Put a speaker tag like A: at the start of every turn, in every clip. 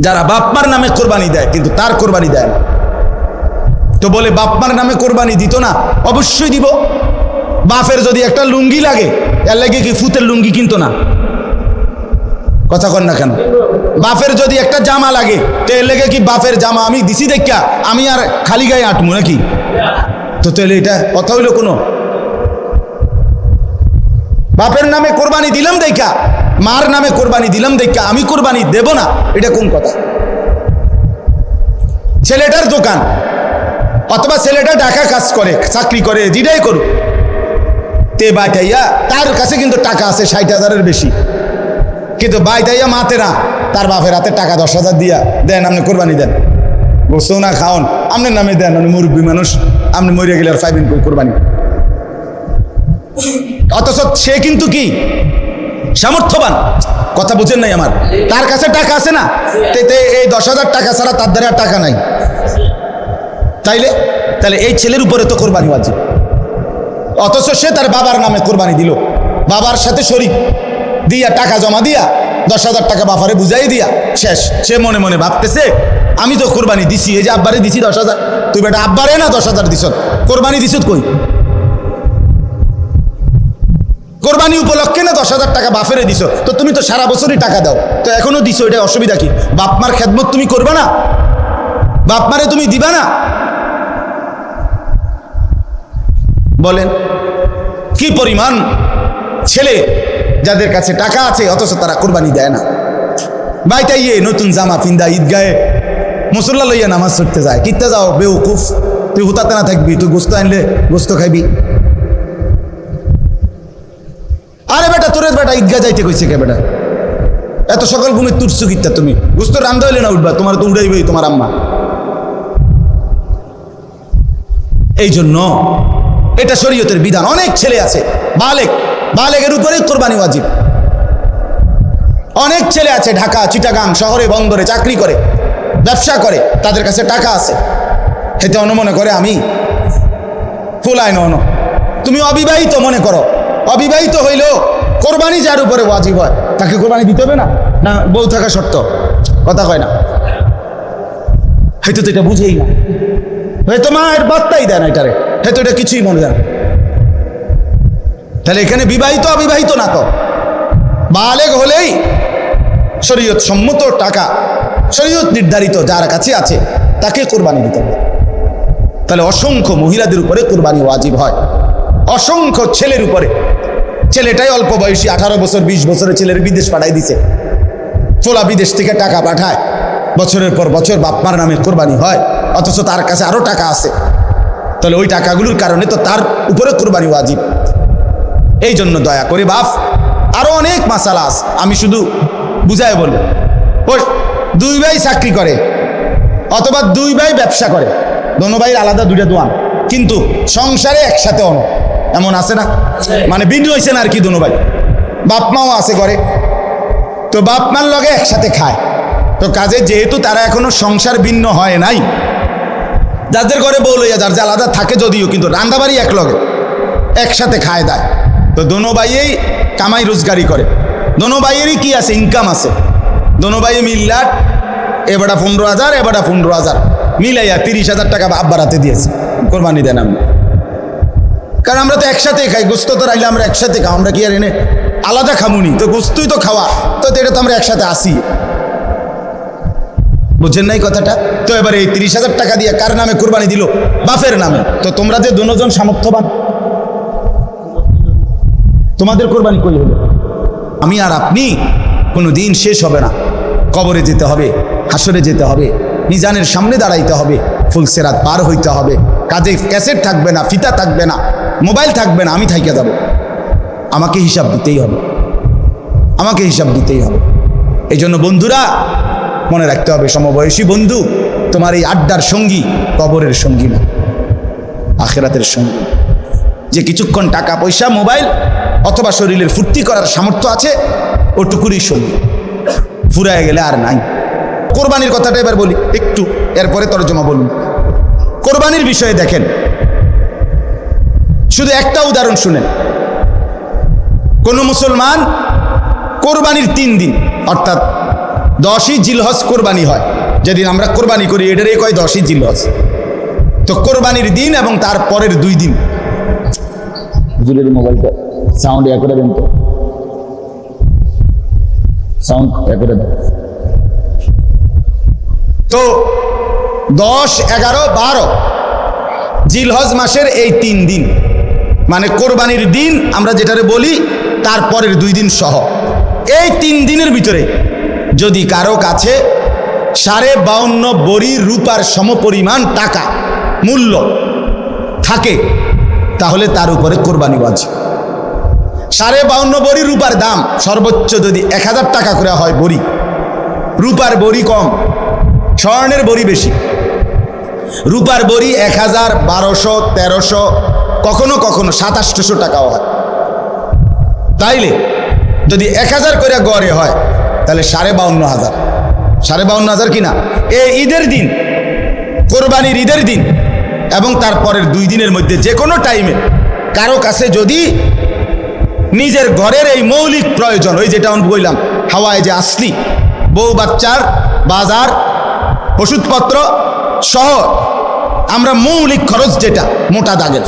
A: যারা বাপমার নামে কোরবানি দেয় কিন্তু তার কোরবানি দেয় না। তো বলে বাপমার নামে কোরবানি দিত না, অবশ্যই দিব। বাপের যদি একটা লুঙ্গি লাগে, এর লাগে কি ফুতের লুঙ্গি কিনতো না? কথা কন না কেন? বাপের যদি একটা জামা লাগে, তো এর লেগে কি বাপের জামা আমি দিছি দেখা আমি আর খালি গায়ে আটমু নাকি? তো তাহলে এটা কথা হইলো কোনো? বাপের নামে কোরবানি দিলাম দেখা, মার নামে কোরবানি দিলাম দেখা আমি কোরবানি দেব না, এটা কোন কথা? ছেলেটার দোকান অথবা ছেলেটা ঢাকা কাজ করে, চাকরি করে, যেটাই করুক, তে বাইটাইয়া তার কাছে কিন্তু টাকা আছে 60,000-এর বেশি, কিন্তু বাইটাইয়া মাতে না, তার বাপের হাতে টাকা 10,000 দিয়া দেন, আপনি কোরবানি দেন, বসো না খাওন, আপনার নামে দেন, আপনি মুরব্বী মানুষ, আপনি মরিয়া গেলে আর পাইবেন কোরবানি। অথচ সে কিন্তু কি সামর্থ্যবান, কথা বুঝেন নাই আমার? তার কাছে টাকা আছে না, এই 10,000 টাকা ছাড়া তার দ্বারা টাকা নাই। তাহলে এই ছেলের উপরে তো কোরবানি ওয়াজিব। অথচ সে তার বাবার নামে কোরবানি দিল, বাবার সাথে শরীক দিয়া টাকা জমা দিয়া 10,000 টাকা বাবারে বুঝাই দিয়া শেষ। সে মনে মনে ভাবতেছে আমি তো কোরবানি দিছি, এই যে আব্বারে দিছি 10,000, তুই বেটা আব্বারে না 10,000 দিছ, কোরবানি দিছ কই? কোরবানি উপলক্ষে না 10,000 টাকা বাপেরে দিছ, তো তুমি তো সারা বছরই টাকা দাও, তো এখনো দিছো, এটা অসুবিধা কি? বাপমার খেদমত তুমি করবা না? বাপমারে তুমি দিবা না? বলেন কি পরিমাণ ছেলে যাদের কাছে টাকা আছে অথচ তারা কোরবানি দেয় না। বাইটাইয়ে নতুন জামা পিন্দা ঈদগাহে মুসল্লা লইয়া নামাজ পড়তে যায়, কিনতে যাও বেউকুফ, তুই হুতাতে না থাকবি, তুই গোস্ত আনলে গোস্ত খাইবি। আরে বেটা তোর বেটা ঈদগাহ যাইতে কইছে কে বেটা? এত সকাল ঘুমে তুরছু কিত্তা তুমি? গোস্ত রান্ধা হইলে না উঠবা, তোমার তো উড়াইবই তোমার আম্মা। এই জন্য এটা শরীয়তের বিধান। অনেক ছেলে আছে বালেগের উপরে কোরবানি ওয়াজিব। অনেক ছেলে আছে ঢাকা, চিটাগাং শহরে, বন্দরে চাকরি করে, ব্যবসা করে, তাদের কাছে টাকা আছে, হেতে মনে করে আমি ফুলায় ন। তুমি অবিবাহিত মনে করো, অবিবাহিত হইলেও কোরবানি যার উপরে ওয়াজিব হয় তাকে কোরবানি দিতে হবে না? না বউ থাকা শর্ত? কথা কয় না, হয়তো তো এটা বুঝেই না, হয়তো মায়ের বার্তাই দেয় না এটারে, হয়তো এটা কিছুই মনে দেয় না। তাহলে এখানে বিবাহিত অবিবাহিত না, তো বালেগ হলেই শরীয়ত সম্মত টাকা, শরীয়ত নির্ধারিত যার কাছে আছে তাকে কোরবানি দিতে হবে। তাহলে অসংখ্য মহিলাদের উপরে কোরবানি ওয়াজিব হয়, অসংখ্য ছেলের উপরে। ছেলেটাই অল্প বয়সী 18 বছর 20 বছরের ছেলের বিদেশ পাঠাই দিছে, ফোলা বিদেশ থেকে টাকা পাঠায়, বছরের পর বছর বাপমার নামে কোরবানি হয়, অথচ তার কাছে আরো টাকা আছে। তাহলে ওই টাকাগুলোর কারণে তো তার উপরে কোরবানি ওয়াজিব। এই জন্য দয়া করে বাপ, আরো অনেক মাসালা আছে, আমি শুধু বুঝাই বলবো। ওই 2 ভাই চাকরি করে অথবা 2 ভাই ব্যবসা করে, দোনো ভাইয়ের আলাদা 2টা দোয়ান, কিন্তু সংসারে একসাথে অন, এমন আছে না? মানে ভিন্ন হয়েছে না আর কি, দোনো ভাই বাপ মাও আছে করে, তো বাপ মার লগে একসাথে খায়। তো কাজে যেহেতু তারা এখনো সংসার ভিন্ন হয় নাই, যাদের ঘরে বউ লইয়া যার যে আলাদা থাকে যদিও, কিন্তু রান্দাবাড়ি এক লগে একসাথে খায় দেয়। তো দোনো ভাইয়েই কামাই রোজগারি করে, দোনো ভাইয়েরই কি আছে, ইনকাম আছে। দোনো ভাই মিল্লাট, এবারটা 15,000 এবারটা 15,000 মিলাইয়া 30,000 টাকা আব্বার হাতে দিয়েছে, কোরবানি দেন আমরা। কারণ আমরা তো একসাথে খাই, গোস্ত তো রাইলে আমরা একসাথে খাও, আমরা কি আর এনে আলাদা খামুনি? তো গোস্তই তো খাওয়া, তো এটা তো আমরা একসাথে আসি, বুঝছেন নাই কথাটা? তো এবারে এই 30,000 টাকা দিয়ে কার নামে কোরবানি দিল? বাপের নামে। তো তোমরা যে দুজন সামর্থ্যবান, তোমাদের কোরবানি কই হলো? আমি আর আপনি কোনো দিন শেষ হবে না, কবরে যেতে হবে, হাসরে যেতে হবে, মিজানের সামনে দাঁড়াইতে হবে, ফুলসেরাত পার হইতে হবে, কাজে ক্যাসেট থাকবে না, ফিতা থাকবে না, মোবাইল থাকবে না, আমি থাইকে যাব। আমাকে হিসাব দিতেই হবে, আমাকে হিসাব দিতেই হবে। এই জন্য বন্ধুরা মনে রাখতে হবে, সমবয়সী বন্ধু তোমার এই আড্ডার সঙ্গী কবরের সঙ্গী না, আখিরাতের সঙ্গী। যে কিছুক্ষণ টাকা পয়সা, মোবাইল অথবা শরীরের ফুর্তি করার সামর্থ্য আছে, ওটুকুরই সঙ্গী, ফুরায় গেলে আর নাই। কোরবানির কথাটা এবার বলি একটু, এরপরে তরজমা বলুন। কোরবানির বিষয়ে দেখেন, শুধু একটা উদাহরণ শুনেন। কোন মুসলমান কোরবানির 3 দিন অর্থাৎ 10ই জিলহজ কোরবানি হয়, যেদিন আমরা কোরবানি করি এটারই কয় 10ই জিলহজ। তো কোরবানির দিন এবং তার পরের 2 দিন। হুজুরের মোবাইলটা সাউন্ড এ করে দেন তো, সাউন্ড এ করে দেন। তো 10, 11, 12 জিলহজ মাসের এই 3 দিন, মানে কোরবানির দিন আমরা যেটারে বলি তারপরের 2 দিন সহ, এই 3 দিনের ভিতরে যদি কারো কাছে 52.5 বড়ি রূপার সমপরিমাণ টাকা মূল্য থাকে তাহলে তার উপরে কোরবানি ওয়াজিব। 52.5 বড়ি রূপার দাম সর্বোচ্চ যদি 1000 টাকা করে হয় বড়ি, রূপার বড়ি কম, স্বর্ণের বড়ি বেশি। রূপার বড়ি 1000, 1200, 1300, কখনো কখনো 2700 টাকাও হয়। তাইলে যদি 1000 করে গড়ে হয় তাহলে 52,500, 52,500 কিনা এই ঈদের দিন, কোরবানির ঈদের দিন এবং তারপরের 2 দিনের মধ্যে যে কোনো টাইমে কারো কাছে যদি নিজের ঘরের এই মৌলিক প্রয়োজন, ওই যেটা আমি বললাম হাওয়ায় যে আসলি, বউ বাচ্চার বাজার, ওষুধপত্র সহ আমরা মৌলিক খরচ যেটা মোটা দাগের,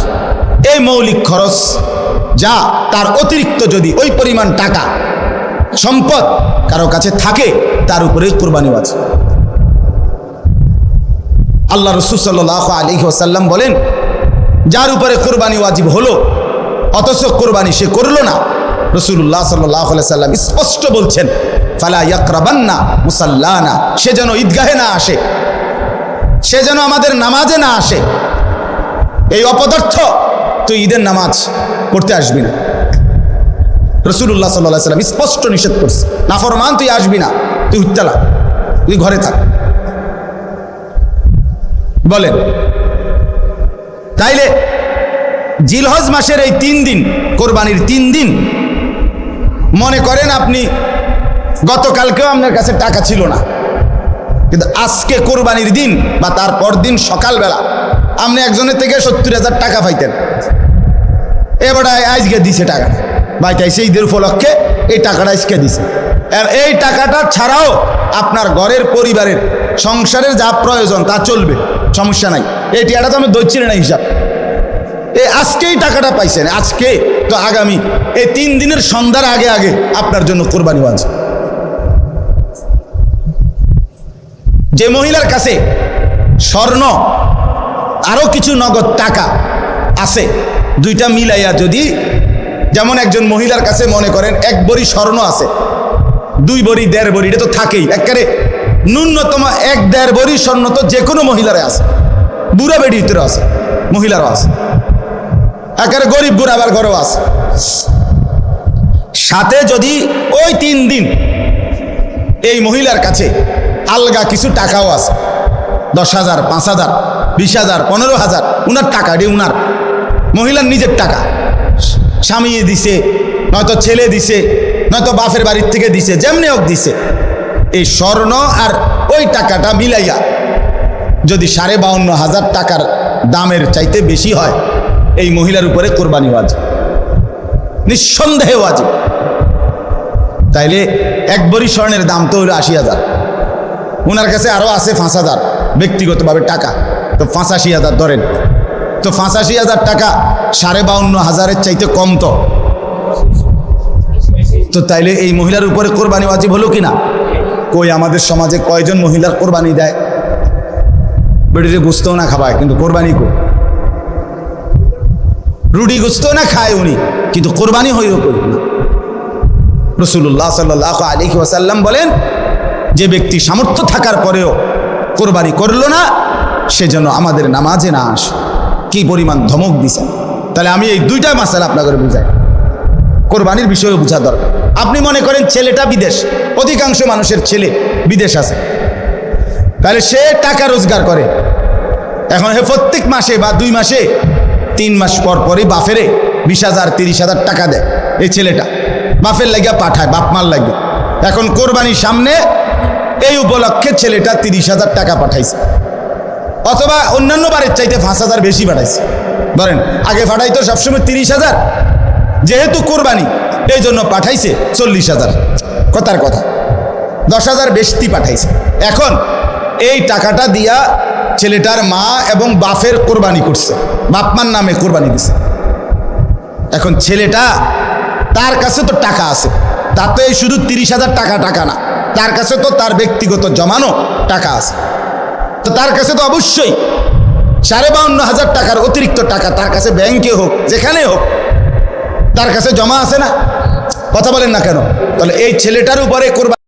A: এই মৌলিক খরচ যা তার অতিরিক্ত যদি ওই পরিমাণ টাকা সম্পদ কারো কাছে থাকে তার উপরে কোরবানি ওয়াজিব। আল্লাহ রাসূল সাল্লাল্লাহু আলাইহি ওয়াসাল্লাম বলেন, যার উপরে কোরবানি ওয়াজিব হলো অথচ কোরবানি সে করলো না, রাসূলুল্লাহ সাল্লাল্লাহু আলাইহি ওয়াসাল্লাম স্পষ্ট বলছেন, ফালা ইয়াকরাবান্না মুসাল্লানা, সে যেন ঈদগাহে না আসে, সে যেন আমাদের নামাজে না আসে। এই অপদার্থ তুই ঈদের নামাজ পড়তে আসবি না, রাসূলুল্লাহ সাল্লাল্লাহু আলাইহি ওয়াসাল্লাম স্পষ্ট নিষেধ করছে, নাফরমান তুই আসবি না, তুই উত্তালা, তুই ঘরে থাক। বলেন, তাইলে জিলহজ মাসের এই 3 দিন, কোরবানির 3 দিন, মনে করেন আপনি গতকালকেও আপনার কাছে টাকা ছিল না, কিন্তু আজকে কোরবানির দিন বা তারপর দিন সকালবেলা আপনি একজনের থেকে 70,000 টাকা পাইতেন, এবার আজকে দিছে টাকা, ভাইটাই সেই ঈদের উপলক্ষে এই টাকাটা আজকে দিছে। আর এই টাকাটা ছাড়াও আপনার ঘরের পরিবারের সংসারের যা প্রয়োজন তা চলবে, সমস্যা নাই। এই টাকাটা তো আমি ধরছি না হিসাব, এই আজকেই টাকাটা পাইছেন, আজকে তো আগামী এই 3 দিনের সন্ধ্যার আগে আগে আপনার জন্য কোরবানি ওয়াজিব। যে মহিলার কাছে স্বর্ণ আরো কিছু নগদ টাকা আছে, দুইটা মিলাইয়া যদি, যেমন একজন মহিলার কাছে মনে করেন 1 বড়ি স্বর্ণ আছে, 2 বড়ি 1.5 বড়ি, এটা তো থাকেই, একেবারে ন্যূনতম 1-1.5 বড়ি স্বর্ণ তো যে কোনো মহিলারে আছে, বুড়া বেড়ির ভিতরে আছে, মহিলারও আছে, একেবারে গরিব বুড়া আবার ঘরেও আছে। সাথে যদি ওই 3 দিন এই মহিলার কাছে আলগা কিছু টাকাও আছে, 10,000, 5,000, 20,000, 15,000, উনার টাকা, এটি উনার মহিলার নিজের টাকা, স্বামী দিছে, নয়তো ছেলে দিছে, নয়তো বাপের বাড়ির থেকে দিছে, যেমনি হোক দিছে, এই স্বর্ণ আর ওই টাকাটা মিলাইয়া যদি 52,500 টাকার দামের চাইতে বেশি হয়, এই মহিলার উপরে কোরবানি ওয়াজিব, নিঃসন্দেহে ওয়াজিব। তাইলে 1 বড়ি স্বর্ণের দাম তো হলো 80,000, ওনার কাছে আরো আছে 5,000 ব্যক্তিগতভাবে টাকা, তো 85,000 ধরেন, তো 85,000 টাকা 52,500-এর চাইতে কম, তো তাইলে এই মহিলার উপরে কোরবানি ওয়াজিব হলো কিনা? কই আমাদের সমাজে কয়জন মহিলার কোরবানি দেয়? বেটিতে গুস্তও না খাবায় কিন্তু কোরবানি কই, রুটি গুস্তও না খায় উনি কিন্তু কোরবানি হইল কই না। রাসূলুল্লাহ সাল্লাল্লাহু আলাইহি ওয়াসাল্লাম বলেন, যে ব্যক্তি সামর্থ্য থাকার পরেও কোরবানি করলো না সে যেন আমাদের নামাজে না আসে। কি পরিমাণ ধমক দিছে! তাহলে আমি এই 2টা মাসালা আপনাদের বুঝাই, কোরবানির বিষয়ে বোঝা দরকার। আপনি মনে করেন ছেলেটা বিদেশ, অধিকাংশ মানুষের ছেলে বিদেশ আছে, তাহলে সে টাকা রোজগার করে, এখন হে প্রত্যেক মাসে বা 2 মাসে 3 মাস পর পরই বাফেরে 20,000, 30,000 টাকা দেয়, এই ছেলেটা বাফের লাগিয়া পাঠায়, বাপ মার লাগে। এখন কোরবানির সামনে এই উপলক্ষে ছেলেটা 30,000 টাকা পাঠাইছে, অথবা অন্যান্য বারের চাইতে 5,000 বেশি পাঠাইছে। ধরেন আগে পাঠাইতো সবসময় 30,000, যেহেতু কোরবানি এই জন্য পাঠাইছে 40,000, কথার কথা। 10,000 বেশি পাঠাইছে। এখন এই টাকাটা দিয়া ছেলেটার মা এবং বাপের কোরবানি করছে, বাপ মার নামে কোরবানি দিছে। এখন ছেলেটা, তার কাছে তো টাকা আছে, তাতে শুধু 30,000 টাকা না, তার কাছে তো তার ব্যক্তিগত জমানো টাকা আছে। তো তার কাছে তো অবশ্যই 52,500 টাকার অতিরিক্ত টাকা তার কাছে ব্যাংকে হোক যেখানে হোক তার কাছে জমা আছে না? কথা বলেন না কেন? তাহলে এই ছেলেটার উপরে কোরবানি